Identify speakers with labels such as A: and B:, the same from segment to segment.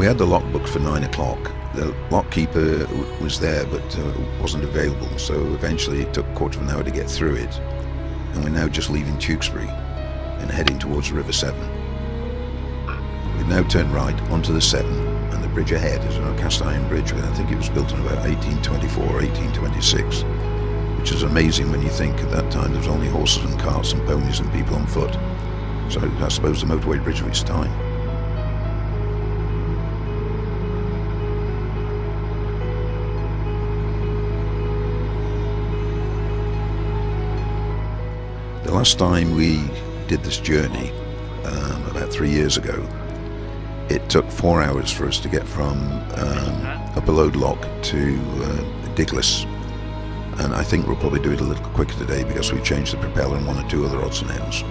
A: We had the lock booked for 9 o'clock. The lock keeper was there but wasn't available, so eventually it took a quarter of an hour to get through it, and we're now just leaving Tewkesbury and heading towards the River Severn. We've now turned right onto the Severn, and the bridge ahead is a cast iron bridge. I think it was built in about 1824 or 1826, which is amazing when you think at that time there was only horses and carts and ponies and people on foot. So I suppose the motorway bridge of its time. The last time we did this journey, about 3 years ago, it took 4 hours for us to get from Upperload Lock to Diglis, and I think we'll probably do it a little quicker today because we've changed the propeller and one or two other odds and ends.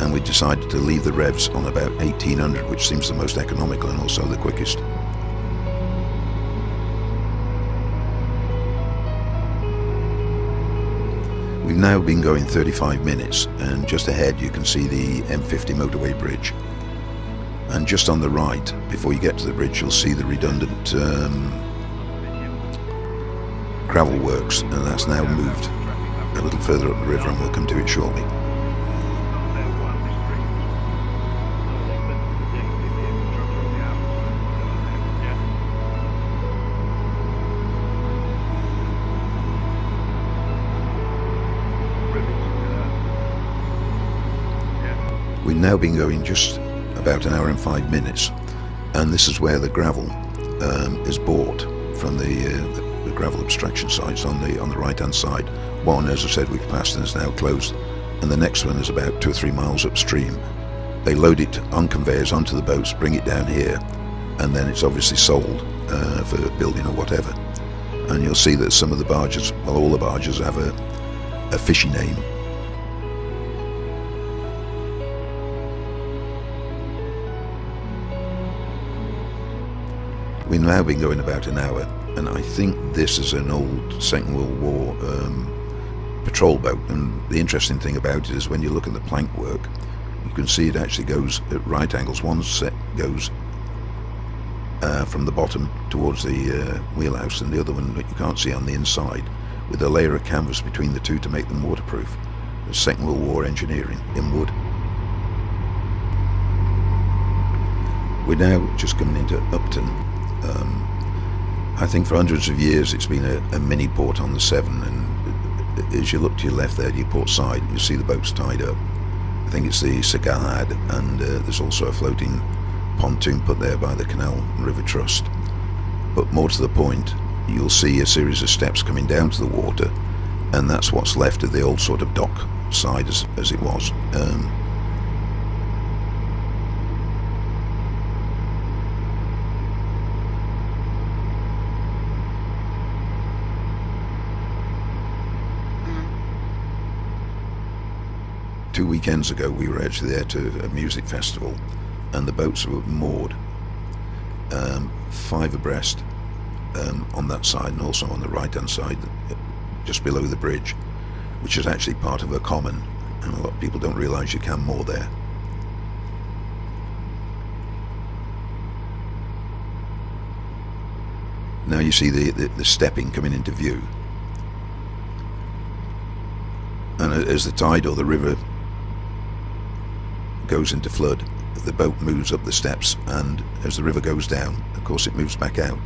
A: And we decided to leave the revs on about 1800, which seems the most economical and also the quickest. We've now been going 35 minutes, and just ahead you can see the M50 motorway bridge. And just on the right, before you get to the bridge, you'll see the redundant gravel works, and that's now moved a little further up the river, and we'll come to it shortly. We've now been going just about an hour and 5 minutes, and this is where the gravel is bought from the gravel abstraction sites on the right hand side. One, as I said, we've passed and is now closed, and the next one is about 2 or 3 miles upstream. They load it on conveyors onto the boats, bring it down here, and then it's obviously sold for building or whatever. And you'll see that some of the barges, well, all the barges have a fishy name. We've now been going about an hour, and I think this is an old Second World War patrol boat, and the interesting thing about it is when you look at the plank work, you can see it actually goes at right angles. One set goes from the bottom towards the wheelhouse, and the other one that you can't see on the inside, with a layer of canvas between the two to make them waterproof. The Second World War engineering in wood. We're now just coming into Upton. I think for hundreds of years it's been a mini port on the Severn, and as you look to your left there, your port side, you see the boats tied up. I think it's the Sir Galahad, and there's also a floating pontoon put there by the Canal and River Trust. But more to the point, you'll see a series of steps coming down to the water, and that's what's left of the old sort of dock side as it was. Two weekends ago we were actually there to a music festival, and the boats were moored 5 abreast on that side, and also on the right hand side just below the bridge, which is actually part of a common, and a lot of people don't realise you can moor there. Now you see the stepping coming into view, and as the tide or the river goes into flood, the boat moves up the steps, and as the river goes down, of course, it moves back out.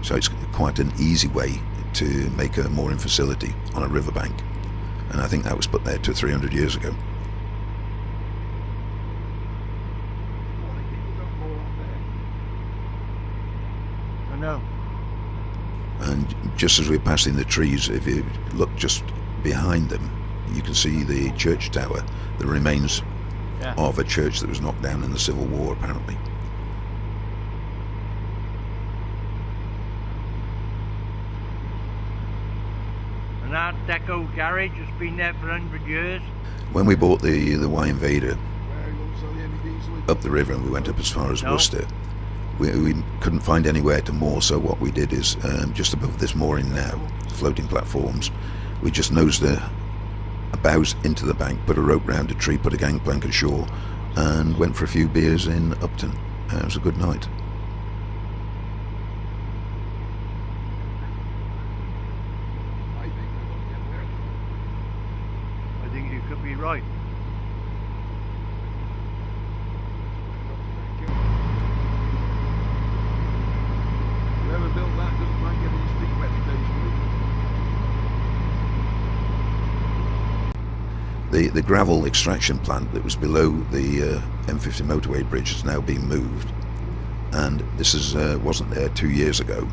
A: So it's quite an easy way to make a mooring facility on a riverbank, and I think that was put there 200 or 300 years ago.
B: I know.
A: And just as we're passing the trees, if you look just behind them, you can see the church tower, the remains of a church that was knocked down in the Civil War, apparently.
B: An Art Deco garage has been there for 100 years.
A: When we bought the Wye Invader up the river, and we went up as far as Worcester, we couldn't find anywhere to moor, so what we did is just above this mooring now, floating platforms, we just nosed the bows into the bank, put a rope round a tree, put a gangplank ashore, and went for a few beers in Upton. It was a good night.
B: buildings, you could be right.
C: Whoever built that doesn't mind getting his feet wet occasionally.
A: The gravel extraction plant that was below the M50 motorway bridge has now been moved, and this wasn't there 2 years ago,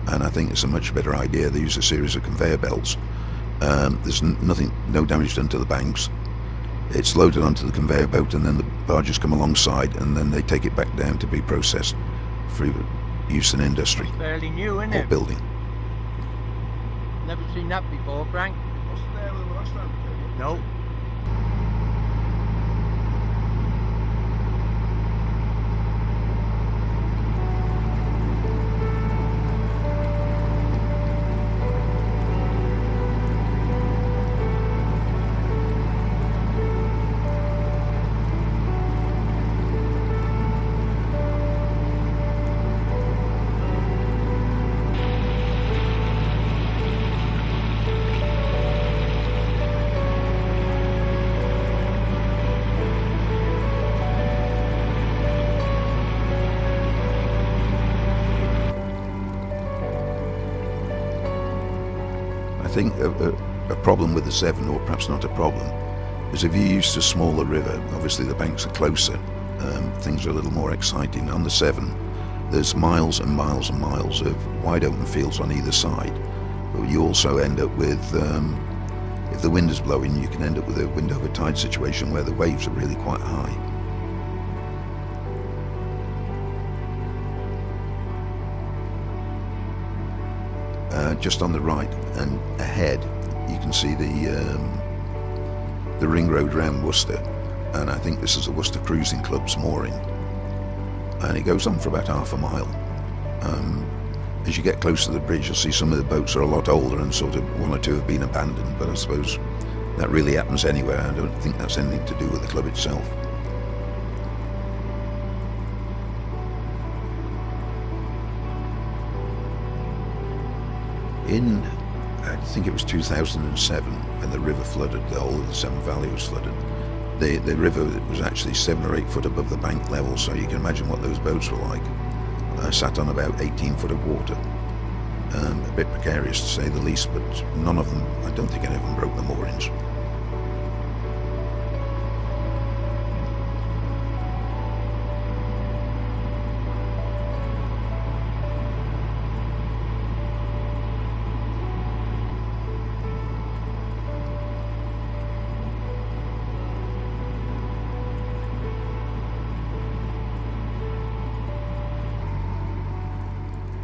A: and I think it's a much better idea. They use a series of conveyor belts. There's no damage done to the banks. It's loaded onto the conveyor belt, and then the barges come alongside, and then they take it back down to be processed for use in industry
B: Fairly new, isn't
A: or
B: it?
A: building.
B: Never seen that before, Frank.
C: Wasn't there the last time we came up?
B: No.
A: I think a problem with the Severn, or perhaps not a problem, is if you're used to a smaller river, obviously the banks are closer, things are a little more exciting. On the Severn, there's miles and miles and miles of wide open fields on either side, but you also end up with, if the wind is blowing, you can end up with a wind over tide situation where the waves are really quite high. Just on the right and ahead, you can see the ring road round Worcester, and I think this is the Worcester Cruising Club's mooring, and it goes on for about half a mile. As you get close to the bridge, you'll see some of the boats are a lot older, and sort of one or two have been abandoned, but I suppose that really happens anywhere. I don't think that's anything to do with the club itself. In, I think it was 2007, when the river flooded, the whole of the Severn Valley was flooded. The river was actually 7 or 8 foot above the bank level, so you can imagine what those boats were like. Sat on about 18 foot of water. A bit precarious to say the least, but none of them, I don't think any of them broke the moorings.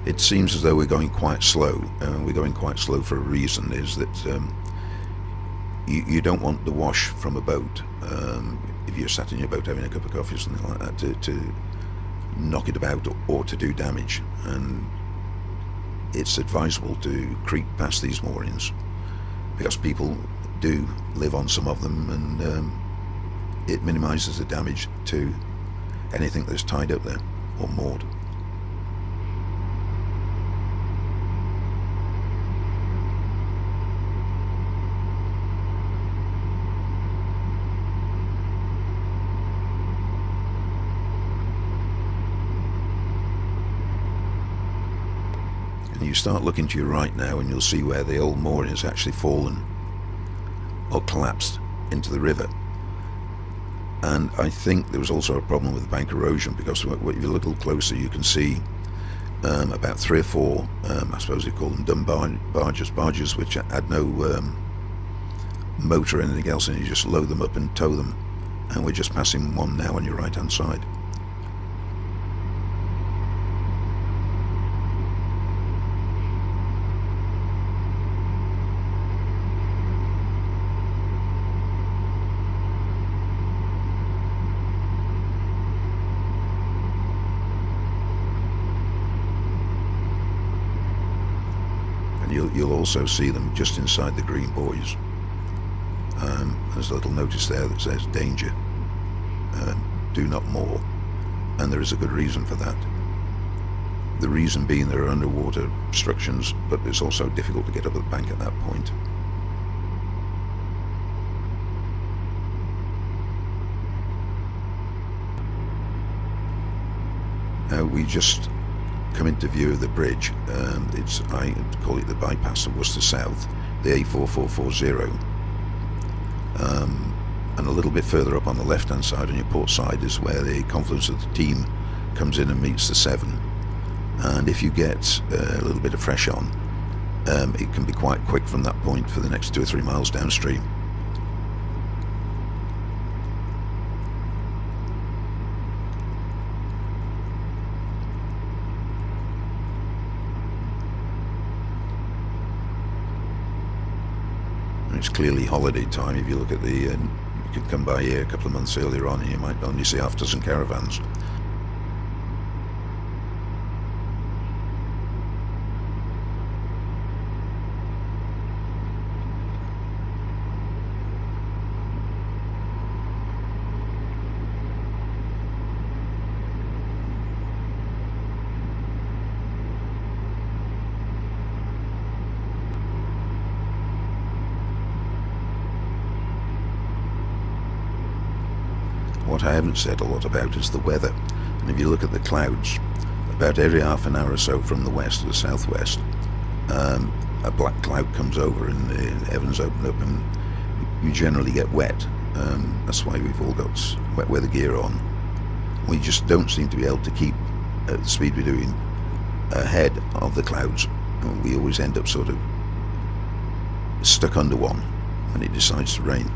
A: It seems as though we're going quite slow. We're going quite slow for a reason, is that you don't want the wash from a boat, if you're sat in your boat having a cup of coffee or something like that, to knock it about or to do damage. And it's advisable to creep past these moorings, because people do live on some of them, and it minimises the damage to anything that's tied up there or moored. You start looking to your right now, and you'll see where the old mooring has actually fallen or collapsed into the river. And I think there was also a problem with the bank erosion, because if you look a little closer, you can see about 3 or 4, I suppose you call them dumb barges which had no motor or anything else, and you just load them up and tow them. And we're just passing one now on your right hand side. You'll also see them just inside the green buoys. There's a little notice there that says danger, do not moor, and there is a good reason for that. The reason being there are underwater obstructions, but it's also difficult to get up at the bank at that point. Now we just come into view of the bridge. I call it the bypass of Worcester South, the A4440. And a little bit further up on the left hand side on your port side is where the confluence of the Team comes in and meets the Severn. And if you get a little bit of fresh on, it can be quite quick from that point for the next 2 or 3 miles downstream. And it's clearly holiday time. If you look at the, you could come by here a couple of months earlier on and you might only see half a dozen caravans. What I haven't said a lot about is the weather. And if you look at the clouds, about every half an hour or so from the west to the southwest, a black cloud comes over and the heavens open up and you generally get wet. That's why we've all got wet weather gear on. We just don't seem to be able to keep at the speed we're doing ahead of the clouds. We always end up sort of stuck under one when it decides to rain.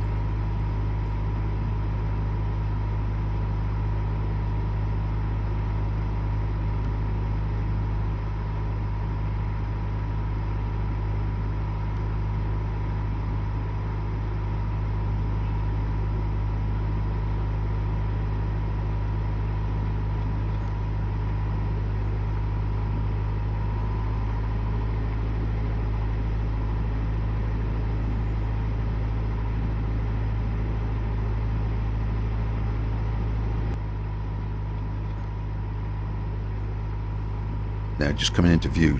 A: Now just coming into view,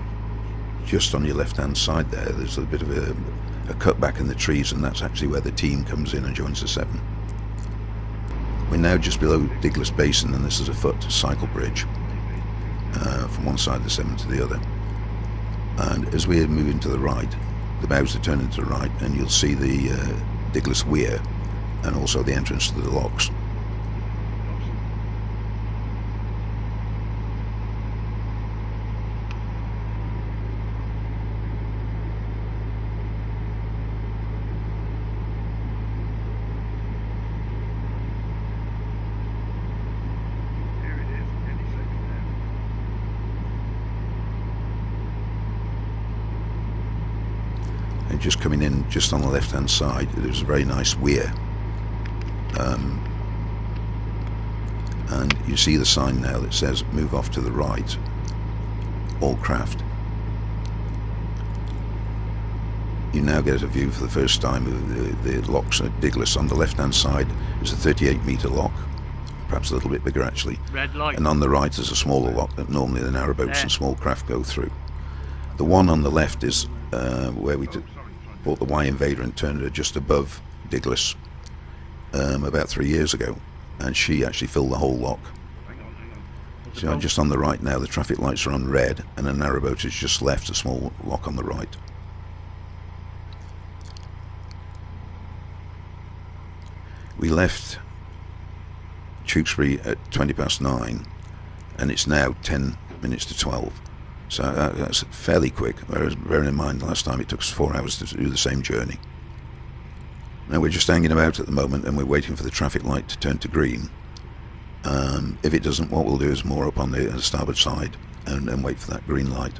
A: just on your left hand side there's a bit of a cut back in the trees, and that's actually where the Team comes in and joins the Severn. We're now just below Diglis Basin, and this is a foot cycle bridge from one side of the Severn to the other. And as we're moving to the right, the bows are turning to the right, and you'll see the Diglis Weir and also the entrance to the locks. And just coming in just on the left hand side, there's a very nice weir, and you see the sign now that says move off to the right, all craft. You now get a view for the first time of the locks at Diglis. On the left hand side is a 38-metre lock, perhaps a little bit bigger actually,
B: Red light.
A: and on the right is a smaller lock that normally the narrowboats and small craft go through. The one on the left is where we bought the Wye Invader and turned her just above Diglis about 3 years ago, and she actually filled the whole lock. So just on the right now, the traffic lights are on red, and a narrowboat has just left a small lock on the right. We left Tewkesbury at 9:20, and it's now 10 minutes to 12. So that's fairly quick, whereas bearing in mind the last time it took us 4 hours to do the same journey. Now we're just hanging about at the moment, and we're waiting for the traffic light to turn to green. If it doesn't, what we'll do is moor up on the starboard side and wait for that green light.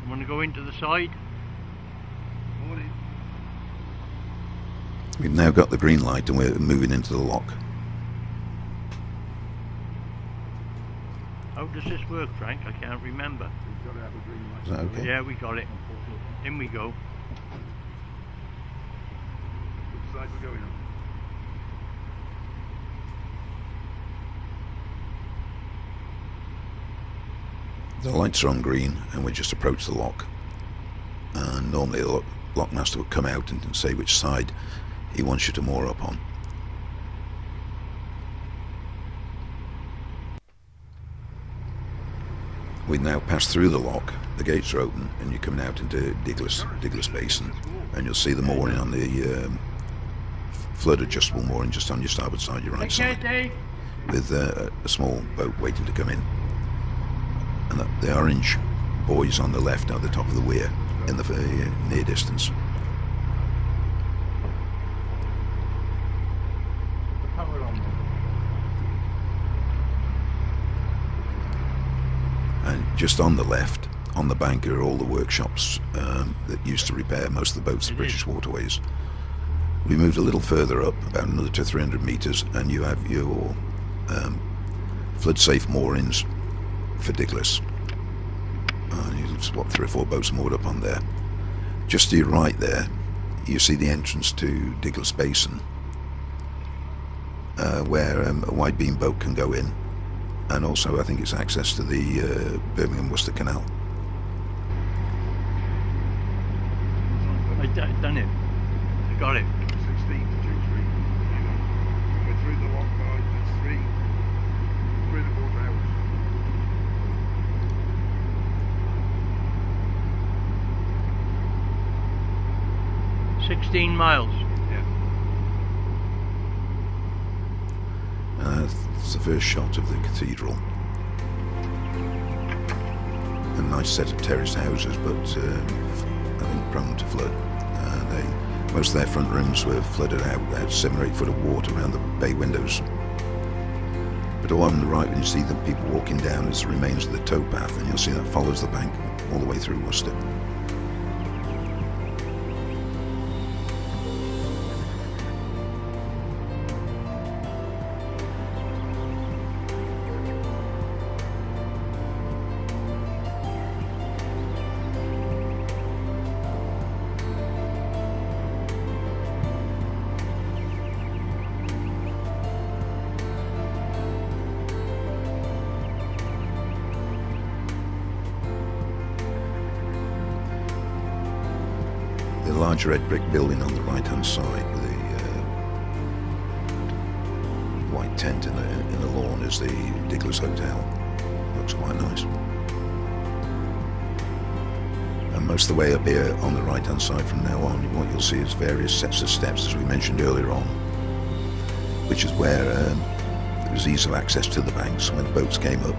B: You want to go into the side?
A: We've now got the green light and we're moving into the lock.
B: How does this work, Frank? I can't remember.
C: You've got to have a green light.
A: Is that okay?
B: Yeah, we got it. In we go.
C: Which side we're going on?
A: The lights are on green and we just approach the lock. And normally the lockmaster would come out and say which side he wants you to moor up on. We now pass through the lock, the gates are open, and you're coming out into Diglas Basin, and you'll see the mooring on the flood adjustable mooring just on your starboard side, your right side, with a small boat waiting to come in. And the orange buoys on the left are the top of the weir in the near distance. And just on the left, on the bank, are all the workshops that used to repair most of the boats, the British waterways. We moved a little further up, about another 200 to 300 metres, and you have your flood-safe moorings for Diglas. You spot 3 or 4 boats moored up on there. Just to your right there, you see the entrance to Diglas Basin, where a wide beam boat can go in. And also I think it's access to the Birmingham-Worcester Canal.
B: I've done it. I got it.
C: 16 to Tewkesbury. We're through the lock by 3.25 hours.
B: 16 miles.
A: It's the first shot of the cathedral. A nice set of terraced houses, but I think prone to flood. Most of their front rooms were flooded out. They had 7 or 8 foot of water around the bay windows. But all on the right, when you see the people walking down, is the remains of the towpath, and you'll see that follows the bank all the way through Worcester. The large red brick building on the right hand side with the white tent in the lawn is the Diglas Hotel. Looks quite nice. And most of the way up here on the right hand side from now on, what you'll see is various sets of steps, as we mentioned earlier on, which is where there was ease of access to the banks. When the boats came up,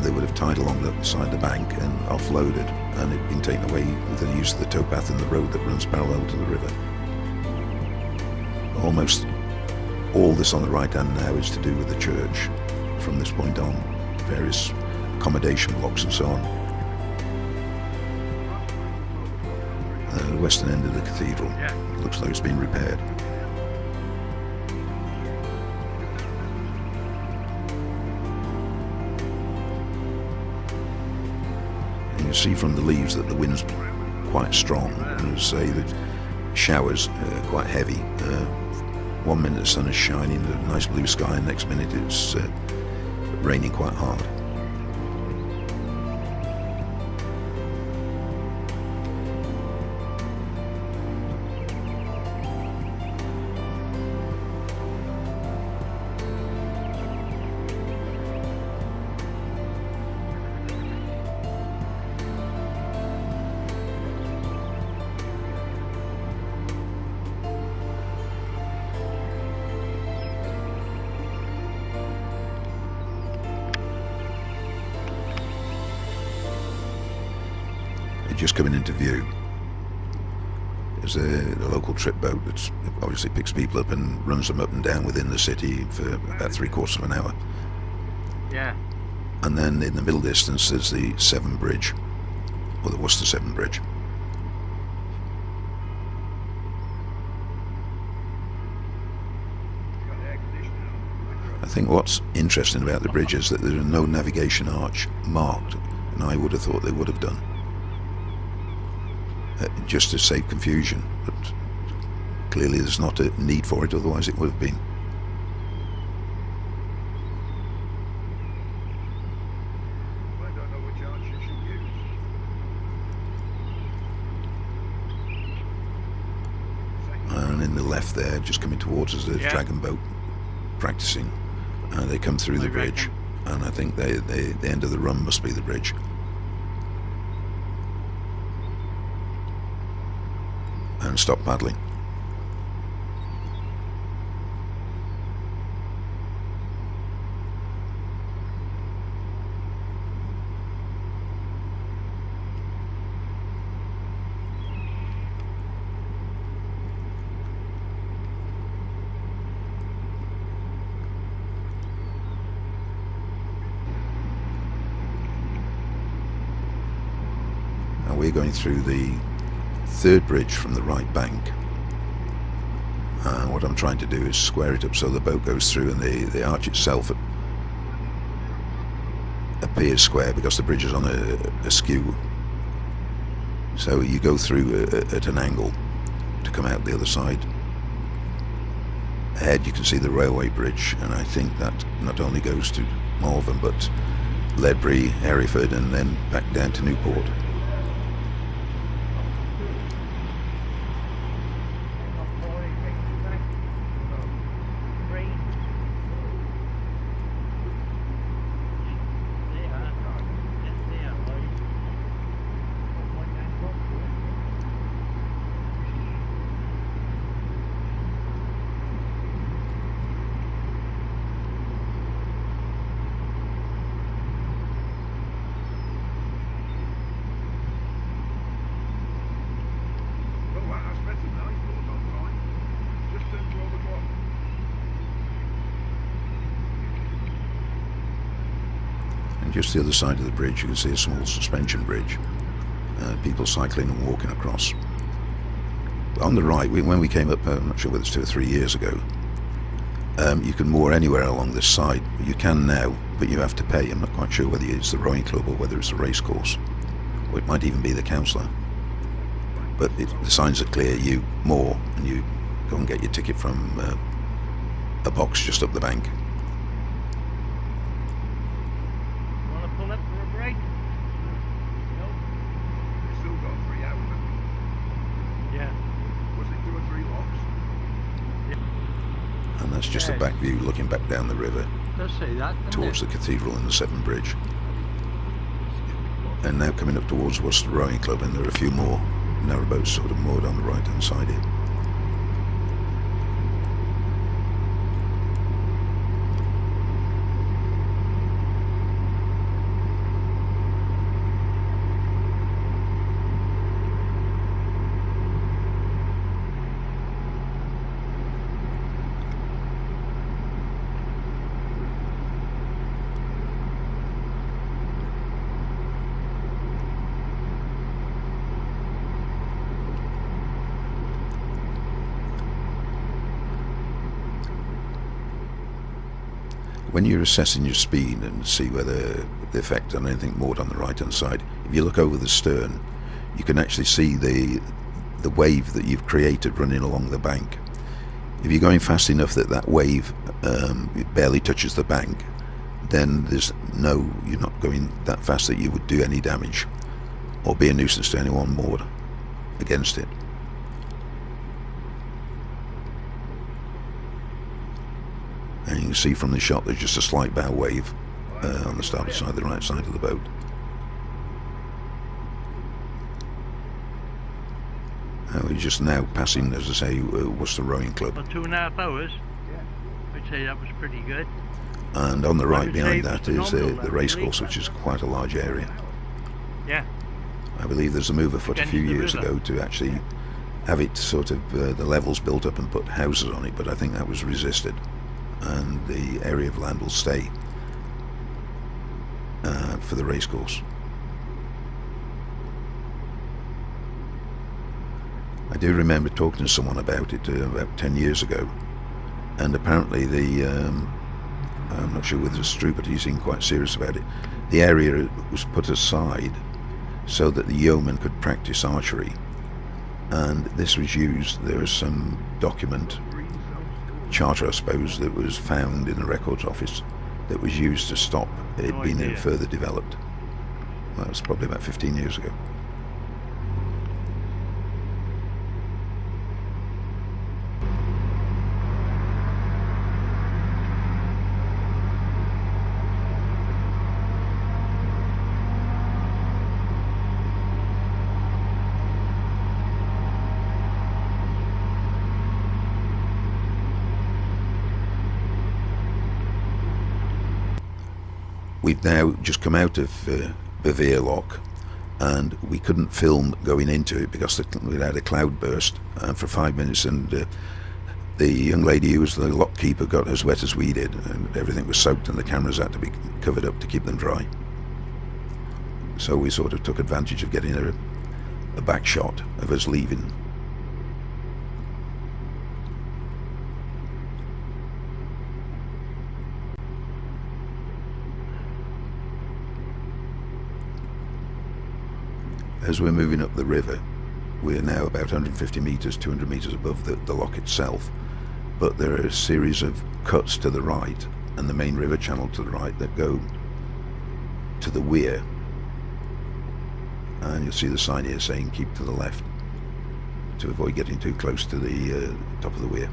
A: they would have tied along the side of the bank and offloaded, and it had been taken away with the use of the towpath and the road that runs parallel to the river. Almost all this on the right hand now is to do with the church from this point on, various accommodation blocks and so on. The western end of the cathedral looks like it's been repaired. You see from the leaves that the wind's quite strong, and as I say, the showers are quite heavy. 1 minute the sun is shining, a nice blue sky, and next minute it's raining quite hard. Just coming into view is a local trip boat that obviously picks people up and runs them up and down within the city for about 3/4 of an hour.
B: Yeah.
A: And then in the middle distance there's the Severn Bridge, or the Worcester Severn Bridge. I think what's interesting about the bridge is that there is no navigation arch marked, and I would have thought they would have done. Just to save confusion, but clearly there's not a need for it, otherwise it would have been.
C: I don't know which arch you should use.
A: And in the left there, just coming towards us, there's a dragon boat practicing. They come through the bridge, and I think the end of the run must be the bridge. And stop paddling. And we're going through the third bridge from the right bank. And what I'm trying to do is square it up so the boat goes through, and the arch itself appears square because the bridge is on a skew. So you go through at an angle to come out the other side. Ahead you can see the railway bridge, and I think that not only goes to Malvern but Ledbury, Hereford, and then back down to Newport. And just the other side of the bridge you can see a small suspension bridge, people cycling and walking across. On the right, when we came up, I'm not sure whether it's 2 or 3 years ago, you can moor anywhere along this side. You can now, but you have to pay. I'm not quite sure whether it's the rowing club or whether it's the race course, or it might even be the councillor. But the signs are clear. You moor and you go and get your ticket from a box just up the bank.
B: Want to pull up for a break? No?
C: It's still got 3 hours.
B: Yeah.
C: Was it 2 or 3 locks?
A: And that's just a back view looking back down the river
B: Let's see that.
A: towards the cathedral and the Severn Bridge. And now coming up towards Worcester Rowing Club, and there are a few more narrowboats sort of moored on the right hand side here. When you're assessing your speed and see whether the effect on anything moored on the right hand side, if you look over the stern, you can actually see the wave that you've created running along the bank. If you're going fast enough that that wave barely touches the bank, then you're not going that fast that you would do any damage or be a nuisance to anyone moored against it. And you can see from the shot there's just a slight bow wave on the starboard side, the right side of the boat. We're just now passing, as I say, Worcester Rowing Club.
B: For 2.5 hours? Yeah. I'd say that was pretty good.
A: And on the right
B: I'd
A: behind
B: say
A: that
B: it
A: is
B: was
A: the
B: phenomenal,
A: racecourse, which is quite a large area.
B: Yeah.
A: I believe there's a move afoot a
B: Against
A: few
B: the
A: years
B: river.
A: ago to actually have it sort of the levels built up and put houses on it, but I think that was resisted, and the area of land will stay for the racecourse. I do remember talking to someone about it about 10 years ago, and apparently I'm not sure whether it's true, but he seemed quite serious about it. The area was put aside so that the yeomen could practice archery, and this was used. There was some document, charter I suppose, that was found in the records office that was used to stop it
B: No
A: being
B: idea.
A: further developed. Well, that was probably about 15 years ago. We've now just come out of Bevere Lock, and we couldn't film going into it because we had a cloud burst for 5 minutes, and the young lady who was the lock keeper got as wet as we did, and everything was soaked, and the cameras had to be covered up to keep them dry. So we sort of took advantage of getting a back shot of us leaving. As we're moving up the river, we're now about 150 metres, 200 metres above the lock itself, but there are a series of cuts to the right and the main river channel to the right that go to the weir, and you'll see the sign here saying keep to the left to avoid getting too close to the top of the weir.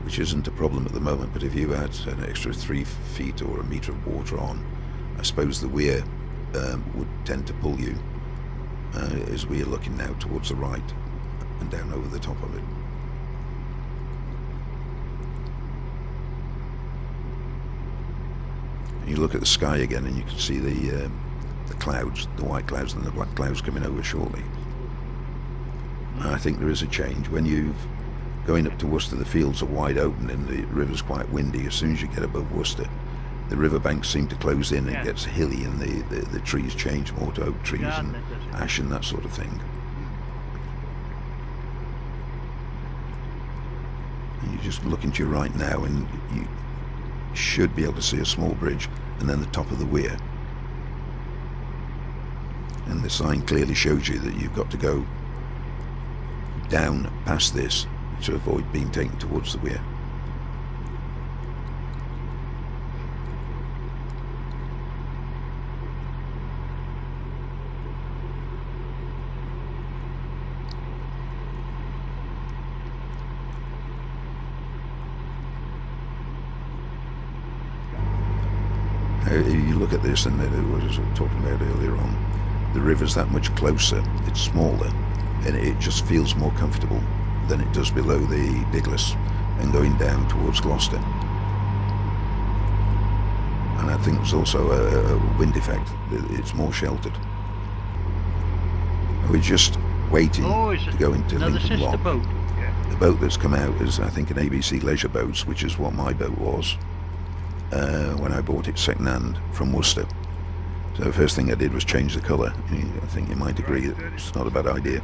A: Which isn't a problem at the moment, but if you had an extra 3 feet or a metre of water on, I suppose the weir would tend to pull you as we are looking now towards the right and down over the top of it. And you look at the sky again and you can see the clouds, the white clouds and the black clouds coming over shortly. And I think there is a change. When you've going up to Worcester, the fields are wide open and the river's quite windy. As soon as you get above Worcester, the riverbanks seem to close in and it gets hilly, and the trees change more to oak trees and ash and that sort of thing. And you just look into your right now and you should be able to see a small bridge and then the top of the weir. And the sign clearly shows you that you've got to go down past this to avoid being taken towards the weir. You look at this, and what I was talking about earlier on, the river's that much closer, it's smaller, and it just feels more comfortable than it does below the Diglis and going down towards Gloucester. And I think there's also a wind effect, it's more sheltered. We're just waiting to go into Lincoln Lock.
B: Boat.
A: The boat that's come out is, I think, an ABC Leisure Boats, which is what my boat was when I bought it second hand from Worcester. So the first thing I did was change the colour. I think you might agree that it's not a bad idea.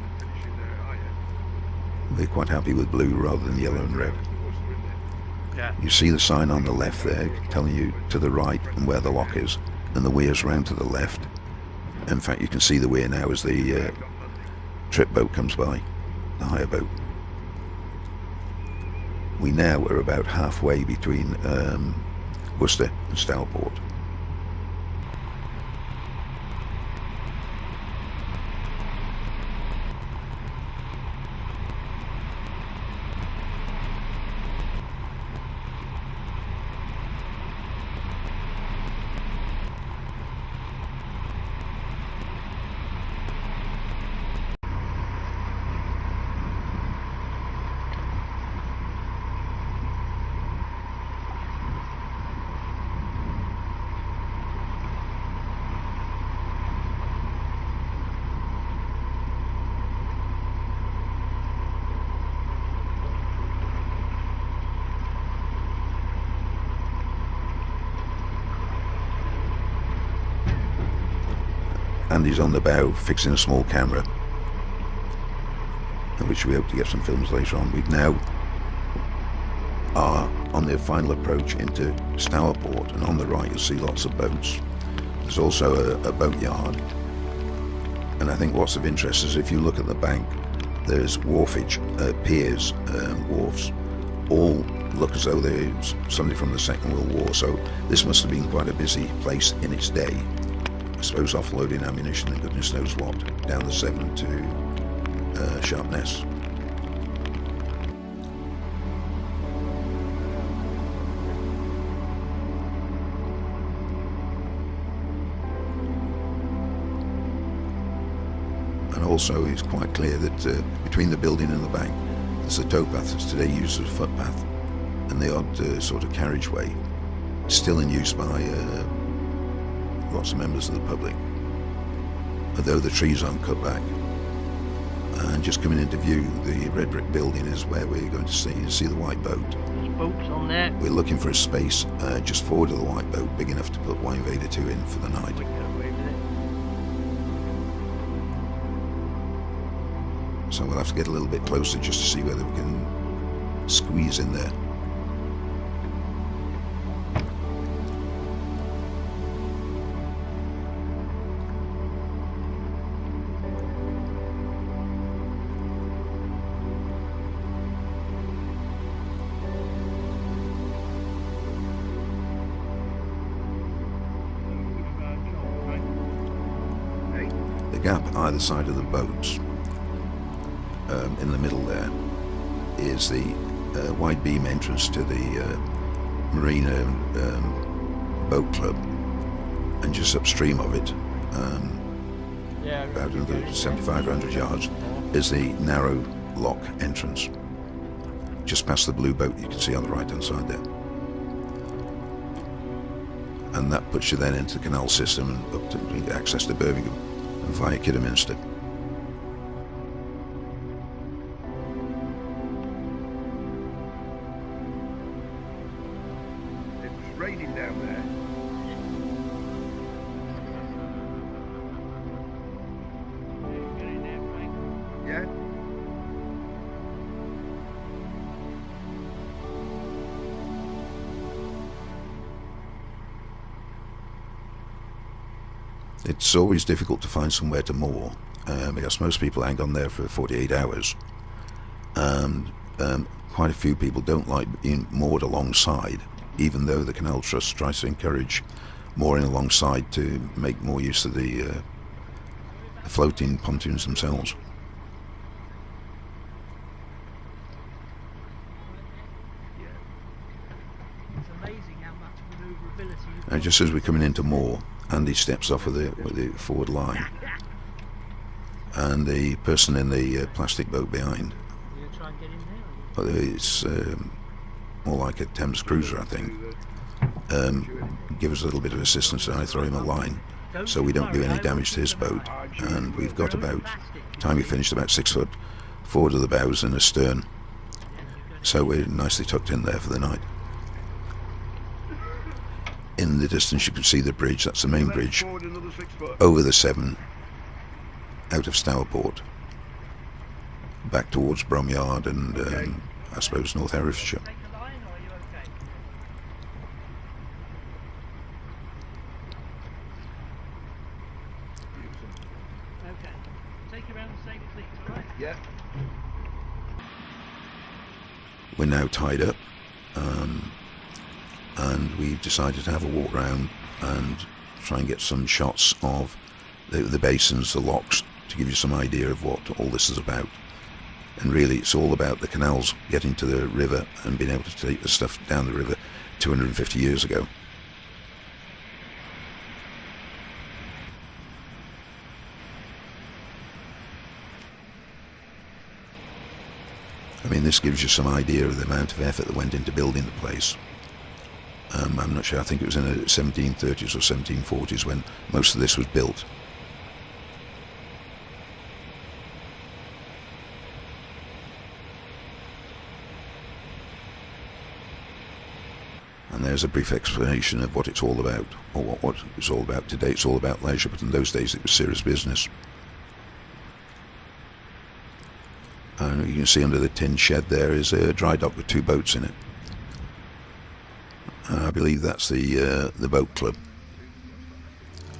A: We're quite happy with blue rather than yellow and red.
B: Yeah.
A: You see the sign on the left there telling you to the right and where the lock is, and the weir's round to the left. In fact, you can see the weir now as the trip boat comes by, the hire boat. We now are about halfway between Worcester and Stourport. Andy's on the bow fixing a small camera, which we hope to get some films later on. We now are on the final approach into Stourport, and on the right you'll see lots of boats. There's also a boat yard, and I think what's of interest is if you look at the bank, there's wharfage, piers, wharfs, all look as though they're somebody from the Second World War, so this must have been quite a busy place in its day. I suppose offloading ammunition and goodness knows what down the Severn to Sharpness. And also it's quite clear that between the building and the bank there's a towpath that's today used as a footpath, and the odd sort of carriageway still in use by lots of members of the public, although the trees aren't cut back. And just coming into view, the red brick building is where we're going to see the white boat.
B: There's boats on there.
A: We're looking for a space just forward of the white boat, big enough to put Wye Invader 2 in for the night.
B: We get away with it.
A: So we'll have to get a little bit closer just to see whether we can squeeze in there. The gap either side of the boats, in the middle there, is the wide beam entrance to the Marina Boat Club, and just upstream of it, about another 7,500 yards, is the narrow lock entrance. Just past the blue boat you can see on the right hand side there. And that puts you then into the canal system and up to access to Birmingham and via Kidderminster.
C: It's raining down there.
B: Get in there, Frank.
C: Yeah?
A: It's always difficult to find somewhere to moor, because most people hang on there for 48 hours, and quite a few people don't like being moored alongside, even though the Canal Trust tries to encourage mooring alongside to make more use of the floating pontoons themselves.
D: It's amazing how much manoeuvrability you've
A: Now, just as we're coming into moor, Andy steps off with the forward line, and the person in the plastic boat behind,
D: You'll try and get in there.
A: well, it's more like a Thames cruiser, I think, give us a little bit of assistance, and I throw him a line so we don't do any damage to his boat. And we've got about, time we finished, about 6 foot forward of the bows and astern, so we're nicely tucked in there for the night. In the distance you can see the bridge, that's the main bridge
C: Forward another 6 foot.
A: over the Severn, out of Stourport, back towards Bromyard and I suppose North Herefordshire.
D: Take a line, or are you okay? Okay. Take you around the same fleet, alright?
C: Yeah.
A: We're now tied up, and we've decided to have a walk around and try and get some shots of the basins, the locks, to give you some idea of what all this is about. And really it's all about the canals getting to the river and being able to take the stuff down the river 250 years ago. I mean, this gives you some idea of the amount of effort that went into building the place. I'm not sure, I think it was in the 1730s or 1740s when most of this was built. And there's a brief explanation of what it's all about, or what it's all about today. It's all about leisure, but in those days it was serious business. And you can see under the tin shed there is a dry dock with 2 boats in it. I believe that's the boat club,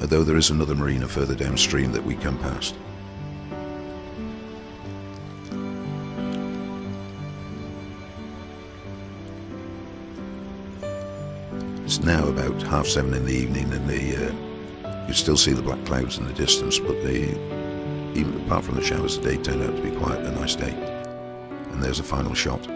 A: although there is another marina further downstream that we come past. It's now about 7:30 in the evening, and you still see the black clouds in the distance, but even apart from the showers, the day turned out to be quite a nice day. And there's a final shot.